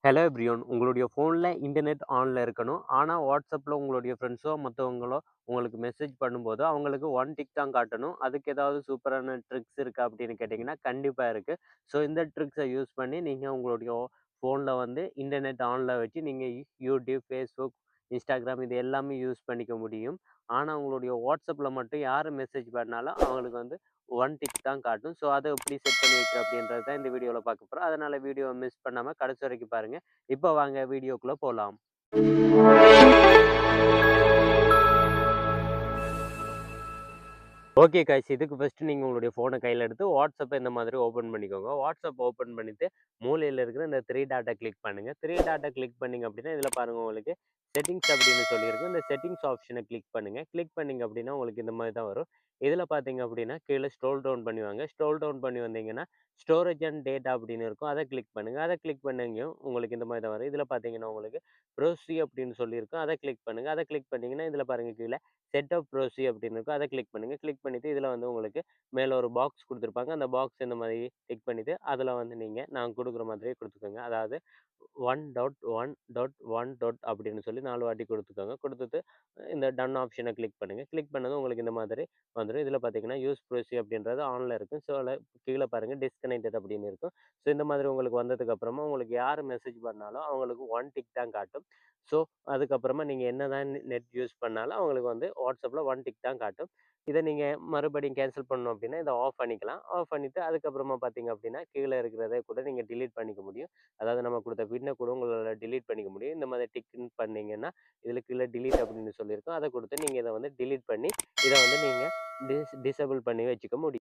Hello everyone உங்களுடைய ஃபோனில் internet ஆனில் இருக்கணும். ஆனால் வாட்ஸ்அப்பில் உங்களுடைய ஃப்ரெண்ட்ஸோ மற்றவங்களோ உங்களுக்கு மெசேஜ் பண்ணும்போது அவங்களுக்கு ஒன் டிக் தான் காட்டணும். அதுக்கு ஏதாவது சூப்பரான ட்ரிக்ஸ் இருக்கா அப்படின்னு கேட்டிங்கன்னா கண்டிப்பாக இருக்குது. ஸோ இந்த ட்ரிக்ஸை யூஸ் பண்ணி நீங்கள் உங்களுடைய ஃபோனில் வந்து இன்டர்நெட் ஆனில் வச்சு நீங்கள் யூடியூப், ஃபேஸ்புக், இன்ஸ்டாகிராம் இது எல்லாமே யூஸ் பண்ணிக்க முடியும். ஆனால் உங்களுடைய வாட்ஸ்அப்பில் மட்டும் யார் மெசேஜ் பண்ணாலும் அவங்களுக்கு வந்து ஒன் டிக் தான் காட்டும். ஸோ அதை எப்படி செட் பண்ணி வைக்கிறோம் அப்படின்றது தான் இந்த வீடியோவில் பார்க்க போகிறோம். அதனால் வீடியோவை மிஸ் பண்ணாமல் கடைசி வரைக்கும் பாருங்கள். இப்போ வாங்க வீடியோக்குள்ளே போகலாம். ஓகே காய்ஸ், இதுக்கு ஃபஸ்ட்டு நீங்கள் உங்களுடைய ஃபோனை கையில் எடுத்து வாட்ஸ்அப்பை இந்த மாதிரி ஓப்பன் பண்ணிக்கோங்க. வாட்ஸ்அப் ஓப்பன் பண்ணிவிட்டு மூலையில் இருக்கிற இந்த 3 டாட்டை கிளிக் பண்ணுங்கள். 3 டாட்டை கிளிக் பண்ணிங்க அப்படின்னா இதில் பாருங்கள், உங்களுக்கு செட்டிங்ஸ் அப்படின்னு சொல்லியிருக்கும். இந்த செட்டிங்ஸ் ஆப்ஷனை கிளிக் பண்ணுங்கள். கிளிக் பண்ணிங்க அப்படின்னா உங்களுக்கு இந்த மாதிரி தான் வரும். இதில் பார்த்தீங்க அப்படின்னா கீழே ஸ்க்ரோல் டவுன் பண்ணி வாங்க. ஸ்க்ரோல் டவுன் பண்ணி வந்தீங்கன்னா ஸ்டோரேஜ் அண்ட் டேட்டா அப்படின்னு இருக்கும். அதை கிளிக் பண்ணுங்கள். அதை கிளிக் பண்ணீங்க உங்களுக்கு இந்த மாதிரி தான் வரும். இதில் பார்த்தீங்கன்னா உங்களுக்கு ப்ரோசி அப்படின்னு சொல்லியிருக்கும். அதை கிளிக் பண்ணுங்கள். அதை கிளிக் பண்ணிங்கன்னா இதில் பாருங்கள் கீழே செட் ஆஃப் ப்ரோசி அப்படின்னு இருக்கும். அதை கிளிக் பண்ணுங்கள். கிளிக் பண்ணிவிட்டு இதில் வந்து உங்களுக்கு மேலே ஒரு பாக்ஸ் கொடுத்துருப்பாங்க. அந்த பாக்ஸ் இந்த மாதிரி டிக் பண்ணிவிட்டு அதில் வந்து நீங்கள் நான் கொடுக்குற மாதிரியே கொடுத்துக்கோங்க. அதாவது 1.1.1. அப்படின்னு சொல்லி 4 வாட்டி கொடுத்துக்கோங்க. கொடுத்துட்டு இந்த டன் ஆப்ஷனை கிளிக் பண்ணுங்கள். கிளிக் பண்ணதும் உங்களுக்கு இந்த மாதிரி வந்துடும். இதில் பார்த்தீங்கன்னா யூஸ் ப்ரோசி அப்படின்றது ஆனில் இருக்கும். ஸோ அதில் கீழே பாருங்கள் டிஸ்கனெக்டட் அப்படின்னு இருக்கும். ஸோ இந்த மாதிரி உங்களுக்கு வந்ததுக்கு அப்புறமா உங்களுக்கு யார் மெசேஜ் பண்ணாலும் அவங்களுக்கு ஒன் டிக் தான் காட்டும். ஸோ அதுக்கப்புறமா நீங்கள் என்ன தான் நெட் யூஸ் பண்ணாலும் அவங்களுக்கு வந்து வாட்ஸ்அப்பில் ஒன் டிக் தான் காட்டும். இதை நீங்கள் மறுபடியும் கேன்சல் பண்ணணும் அப்படின்னா இதை ஆஃப் பண்ணிக்கலாம். ஆஃப் பண்ணிவிட்டு அதுக்கப்புறமா பார்த்தீங்க அப்படின்னா கீழே இருக்கிறத கூட நீங்கள் டிலீட் பண்ணிக்க முடியும். அதாவது நம்ம கொடுத்த பின்னை கூட உங்களால் டிலீட் பண்ணிக்க முடியும். இந்த மாதிரி டிக்னு பண்ணீங்கன்னா இதில் கீழே டிலீட் அப்படின்னு சொல்லியிருக்கோம். அதை கொடுத்து நீங்கள் இதை வந்து டிலீட் பண்ணி இதை வந்து நீங்கள் டிசேபிள் பண்ணி வச்சுக்க முடியும்.